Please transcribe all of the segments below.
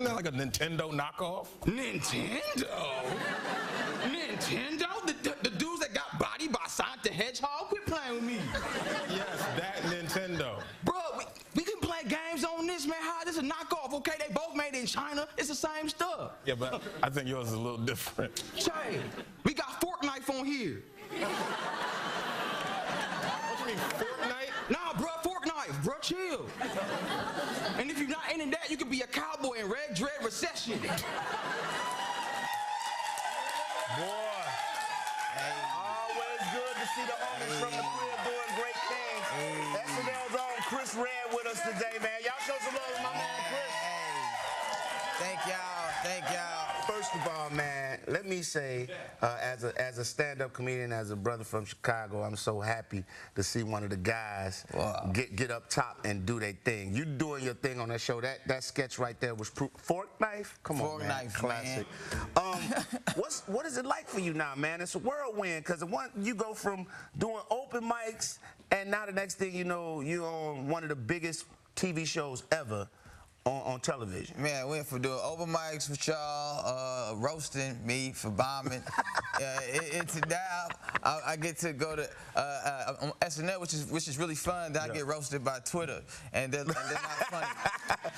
that like a Nintendo knockoff? Nintendo? Nintendo? The dudes that got bodied by Sonic the Hedgehog? Quit playing with me. Yes, that Nintendo. Bro, we can play games on this, man. How this is a knockoff, okay? They both made it in China. It's the same stuff. Yeah, but I think yours is a little different. Che, we got fork knife on here. What you mean, Fortnite? Nah, bro, fork knife, bro, chill. And if you're not into that, you could be a cowboy in Red Dread Recession. Boy. Hey. Always good to see the homies from the crib doing great things. Hey. SNL's own Chris Red with us today, man. Y'all show some love to my man Chris. Hey. Thank y'all. Thank y'all. First of all, man, let me say, as a stand-up comedian, as a brother from Chicago, I'm so happy to see one of the guys get up top and do their thing. You doing your thing on that show. That sketch right there was proof. Fork knife? Come on, man. Fork knife, classic. What is it like for you now, man? It's a whirlwind, because you go from doing open mics, and now the next thing you know, you're on one of the biggest TV shows ever. On television. Man, we went from doing open mics with y'all, roasting me for bombing. It's now I get to go to on SNL, which is really fun. Then I get roasted by Twitter, and they're not funny.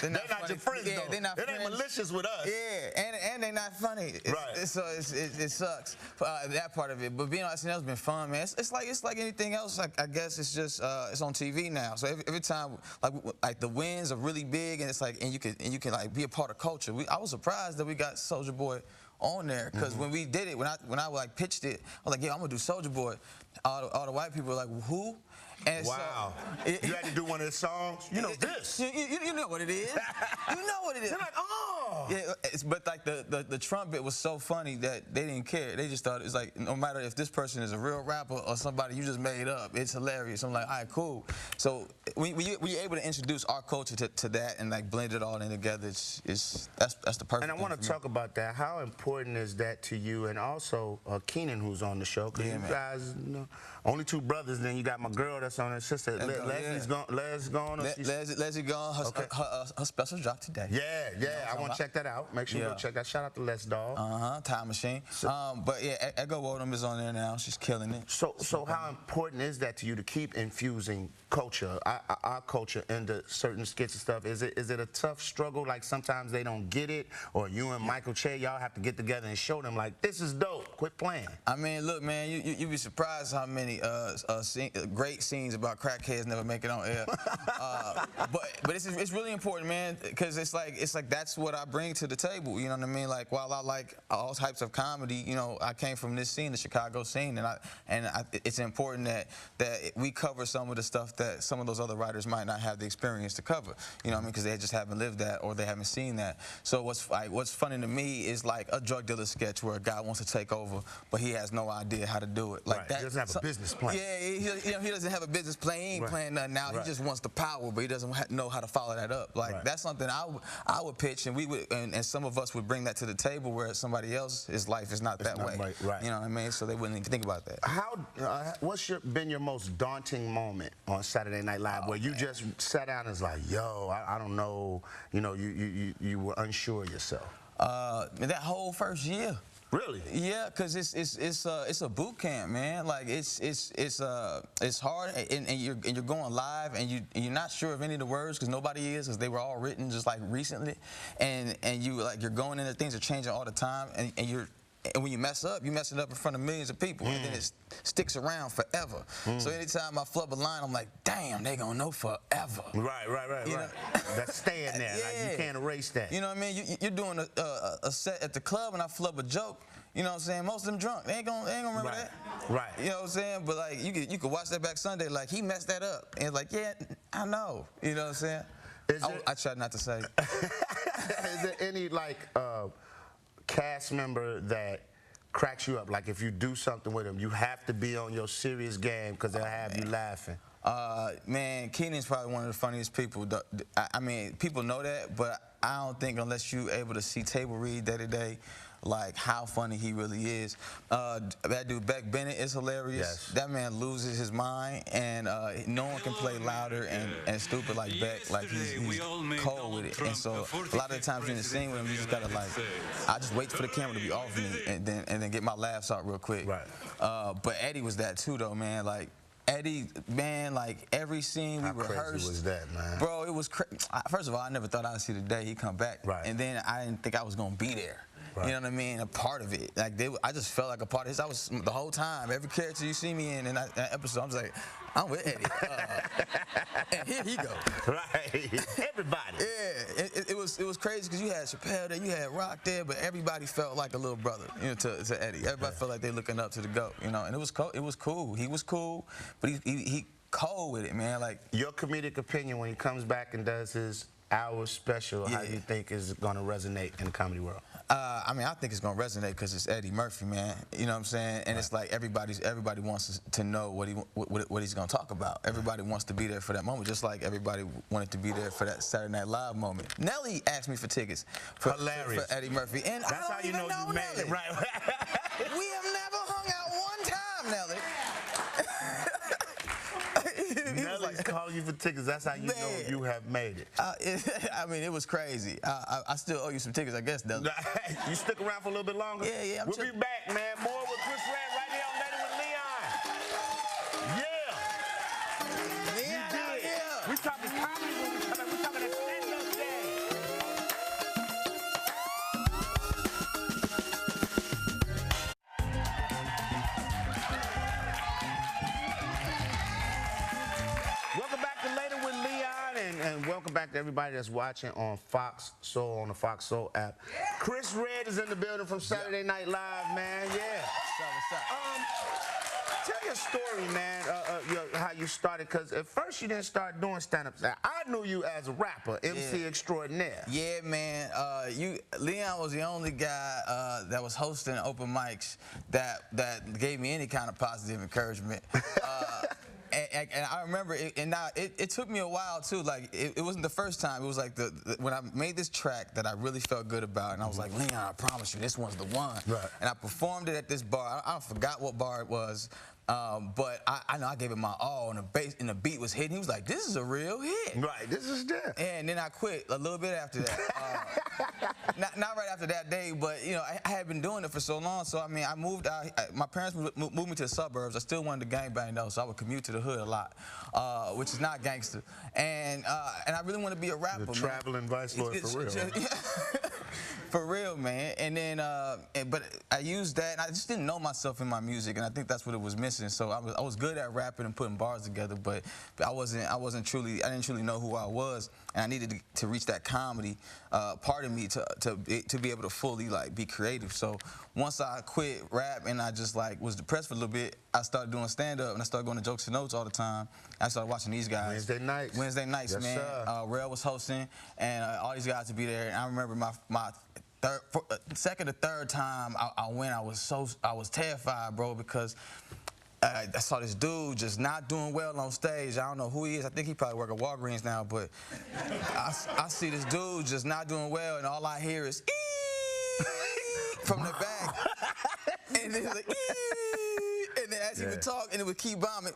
They're not your friends, though. They're not friends. It ain't malicious with us. Yeah, and they're not funny. So it sucks that part of it. But being on SNL has been fun, man. It's like anything else. I guess it's just it's on TV now. So every time like the wins are really big, and it's like. And you can like be a part of culture. I was surprised that we got Soulja Boy on there, because when we did it, when I like pitched it, I was like, yeah, I'm gonna do Soulja Boy. All the white people were like, who? And wow. So, you had to do one of his songs? You know this. You know what it is. You know what it is. They're like, oh. Yeah, but like the Trump bit was so funny that they didn't care. They just thought it was like, no matter if this person is a real rapper or somebody you just made up, it's hilarious. I'm like, all right, cool. So when you're able to introduce our culture to that and like blend it all in together, that's the perfect. And I want to talk about that. How important is that to you? And also Keenan, who's on the show, because you guys, only two brothers. Then you got my girl that's on her sister. Leslie's gone. Leslie gone. Her special dropped today. Yeah. I want to check that out. Make sure you go check that. Shout out to Les Dog. Time Machine. But yeah, Ego Woldham is on there now. She's killing it. So how important is that to you to keep infusing culture, our culture, into certain skits and stuff? Is it a tough struggle? Like sometimes they don't get it, or you and Michael Che, y'all have to get together and show them like, this is dope. Quit playing. I mean, look, man, you'd be surprised how many great scenes about crackheads never make it on air. But it's really important, man, because it's like that's what I bring to the table. You know what I mean? Like, while I like all types of comedy, you know, I came from this scene, the Chicago scene, and it's important that we cover some of the stuff that some of those other writers might not have the experience to cover. You know what I mean? Because they just haven't lived that, or they haven't seen that. So what's funny to me is like a drug dealer sketch where a guy wants to take over, but he has no idea how to do it. Like that. He doesn't have a business plan. Yeah, he doesn't have a business plan. He ain't playing nothing out. He just wants the power, but he doesn't know how to follow that up. Like that's something I would pitch, and we would, and some of us would bring that to the table, where somebody else's life is not that way. You know what I mean? So they wouldn't even think about that. What's been your most daunting moment on Saturday Night Live, where you just sat down and was like, yo, I don't know, you know, you were unsure of yourself? That whole first year. Really? Yeah, because it's a boot camp, man. Like it's hard, and you're going live, and you're not sure of any of the words, because nobody is, because they were all written just like recently, and you're going in there, things are changing all the time, and when you mess up, you mess it up in front of millions of people, and then it sticks around forever. So anytime I flub a line, I'm like, damn, they gonna know forever. Right. That's staying there. Like, you can't erase that. You know what I mean? You're doing a set at the club, and I flub a joke. You know what I'm saying? Most of them drunk. They ain't gonna remember that. Right. You know what I'm saying? But like, you could watch that back Sunday, like, he messed that up, and it's like, yeah, I know. You know what I'm saying? I try not to say. Is there any like cast member that cracks you up? Like, if you do something with them, you have to be on your serious game, because they'll have you laughing. Man, Keenan's probably one of the funniest people. I mean, people know that, but I don't think unless you able to see table read day to day, like how funny he really is. That dude Beck Bennett is hilarious. Yes. That man loses his mind, and no one can play louder and stupid like Beck. Like he's cold with it, and so a lot of the times you're in the scene with him, you just gotta like, I just wait for the camera to be off me, and then get my laughs out real quick. Right. But Eddie was that too, though, man. Like. Eddie, man, like every scene we rehearsed. How crazy was that, man? Bro, it was crazy. First of all, I never thought I'd see the day he come back. Right. And then I didn't think I was gonna be there. Right. You know what I mean? A part of it. Like I just felt like a part of this. I was the whole time. Every character you see me in that episode, I'm just like, I'm with Eddie. And here he go. Right. Everybody. Yeah. It was crazy because you had Chappelle there, you had Rock there, but everybody felt like a little brother, you know, to Eddie. Everybody felt like they looking up to the GOAT, you know. And it was cool. He was cool, but he cold with it, man. Like your comedic opinion when he comes back and does his hour special, how do you think is going to resonate in the comedy world? I mean, I think it's gonna resonate because it's Eddie Murphy, man. You know what I'm saying? And it's like everybody wants to know what he's gonna talk about. Everybody wants to be there for that moment, just like everybody wanted to be there for that Saturday Night Live moment. Nelly asked me for tickets for Eddie Murphy, and that's how you know you made it, right? We have never hung out one time, Nelly. Nelly's calling you for tickets. That's how you know you have made it. I mean, it was crazy. I still owe you some tickets, I guess, Nelly. You stick around for a little bit longer? Yeah. We'll be back, man. More with Chris Red right here on Later with Leon. Yeah. Leon out here. We talking comedy when we come back. We talking that stand-up day. Welcome back to Later with Leon, and welcome back to everybody that's watching on Fox Soul, on the Fox Soul app. Chris Red is in the building from Saturday Night Live, man. Yeah. What's up? Tell your story, man, how you started, because at first you didn't start doing stand-up. I knew you as a rapper, MC extraordinaire. Yeah, man. Leon was the only guy that was hosting open mics that gave me any kind of positive encouragement. And I remember, it took me a while too. Like it wasn't the first time. It was like when I made this track that I really felt good about, and I was like, Leon, I promise you, this one's the one. Right. And I performed it at this bar. I forgot what bar it was, but I know I gave it my all, and the beat was hitting. He was like, this is a real hit. Right. This is there. And then I quit a little bit after that. Not right after that day, but you know, I had been doing it for so long. So I mean, I moved out. My parents moved me to the suburbs. I still wanted to gangbang though, so I would commute to the hood a lot, which is not gangster. And I really want to be a rapper. The traveling vice lord for real. For real, man. And then, but I used that, and I just didn't know myself in my music, and I think that's what it was missing. So I was good at rapping and putting bars together, but I didn't truly know who I was, and I needed to reach that comedy part of me to be able to fully like be creative. So once I quit rap and I just like was depressed for a little bit, I started doing stand-up, and I started going to Jokes and Notes all the time. I started watching these guys. Wednesday nights, yes, man. Sir. Rel was hosting, and all these guys would be there. And I remember my second or third time I went, I was terrified, bro, because I saw this dude just not doing well on stage. I don't know who he is. I think he probably work at Walgreens now, but I see this dude just not doing well, and all I hear is ee from the back, and it's like ee, and then as he would talk, and it would keep bombing.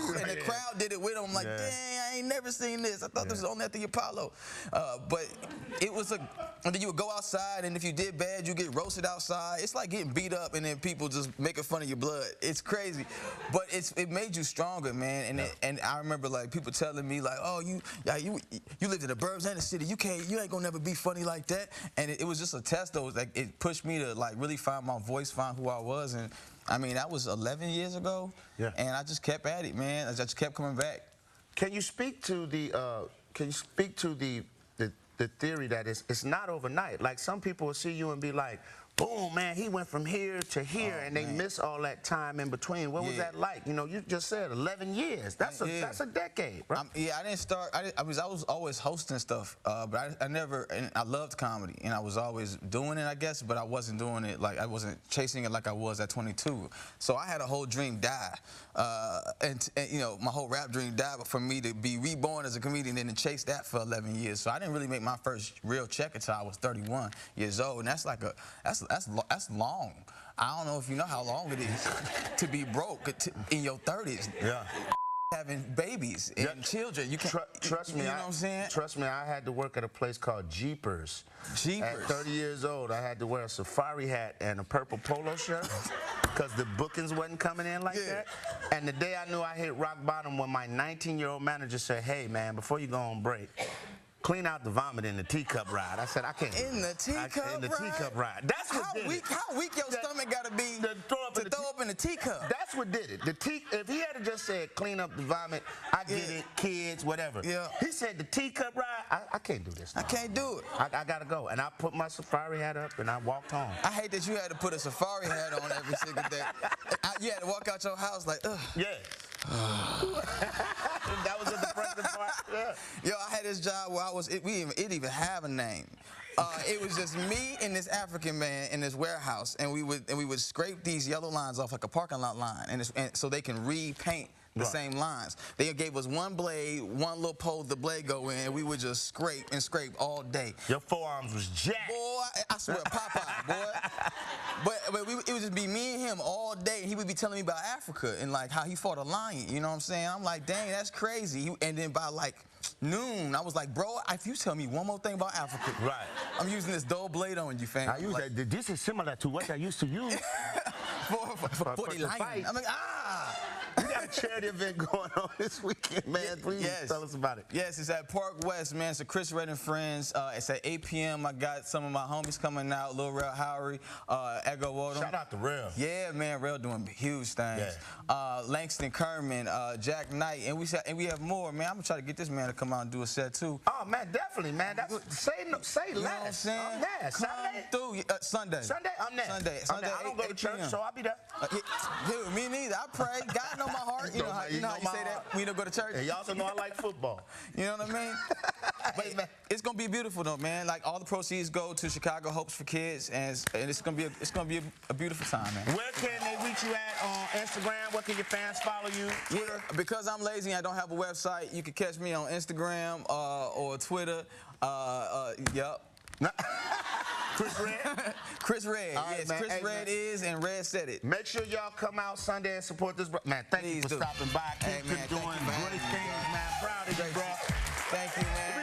And the crowd did it with him. I'm like, dang, I ain't never seen this. I thought this was only at the Apollo. But it was and then you would go outside, and if you did bad, you get roasted outside. It's like getting beat up, and then people just making fun of your blood. It's crazy. But it made you stronger, man. And I remember like people telling me like, oh, you lived in the burbs and the city. You ain't gonna never be funny like that. And it was just a test though. Like it pushed me to like really find my voice, find who I was. And I mean, that was 11 years ago, and I just kept at it, man. I just kept coming back. Can you speak to the theory that it's not overnight? Like some people will see you and be like, boom, man, he went from here to here, and they miss all that time in between. What was that like? You know, you just said 11 years. That's a decade, right? I didn't start. I was always hosting stuff, but I never. And I loved comedy, and I was always doing it, I guess. But I wasn't doing it like I wasn't chasing it like I was at 22. So I had a whole dream die, and you know, my whole rap dream died. But for me to be reborn as a comedian and to chase that for 11 years, so I didn't really make my first real check until I was 31 years old, and that's like that's long. I don't know if you know how long it is to be broke in your 30s. Yeah. Having babies and children. You can trust me. You know what I'm saying? Trust me, I had to work at a place called Jeepers. Jeepers. At 30 years old, I had to wear a safari hat and a purple polo shirt because the bookings wasn't coming in like that. And the day I knew I hit rock bottom when my 19-year-old manager said, "Hey, man, before you go on break, clean out the vomit in the teacup ride." I said, "I can't." In the teacup ride? That's what did it. How weak your stomach got to be to throw up in the teacup? That's what did it. If he had just said clean up the vomit, I get it, kids, whatever. Yeah. He said the teacup ride. I can't do this now. I can't do it. I gotta go. And I put my safari hat up and I walked home. I hate that you had to put a safari hat on every single day. You had to walk out your house like, ugh. Yeah. That was the depressing part. Yeah. Yo, I had this job where it didn't even have a name. It was just me and this African man in this warehouse, and we would scrape these yellow lines off like a parking lot line, and so they can repaint the same lines. They gave us one blade, one little pole the blade go in, and we would just scrape and scrape all day. Your forearms was jacked. Boy, I swear, Popeye, boy. But it would just be me and him all day, and he would be telling me about Africa and like how he fought a lion. You know what I'm saying? I'm like, dang, that's crazy. And then by like noon, I was like, bro, if you tell me one more thing about Africa, I'm using this dull blade on you, fam. I use that. This is similar to what I used to use for the lion. fight. I'm like, ah. We got a charity event going on this weekend, man. Please tell us about it. Yes, it's at Park West, man. It's a Chris Red and Friends. It's at 8 p.m. I got some of my homies coming out, Lil Rel Howery, Ego Wodum. Shout out to Rel. Yeah, man, Rel doing huge things. Yeah. Langston Kerman, Jack Knight, and we have more, man. I'm gonna try to get this man to come out and do a set too. Oh man, definitely, man. Say less. You know what I'm saying? I'm there. Sunday? Sunday. Sunday? I'm there. Sunday. I don't go to church, so I'll be there. Dude, me neither. I pray. God know my heart. You know how you say that when you don't go to church. And y'all also know I like football. You know what I mean? But it's gonna be beautiful though, man. Like all the proceeds go to Chicago Hopes for Kids, and it's gonna be a beautiful time, man. Where can they reach you at on Instagram? Where can your fans follow you? Twitter? Yeah, because I'm lazy and I don't have a website, you can catch me on Instagram or Twitter. Yep. Chris Red? Chris Red, right, yes. Man. Chris Hey, Red man. is, and Red said it. Make sure y'all come out Sunday and support this. Man, thank you for stopping by. Keep doing great things, man. Proud of you, bro. Thank you, man.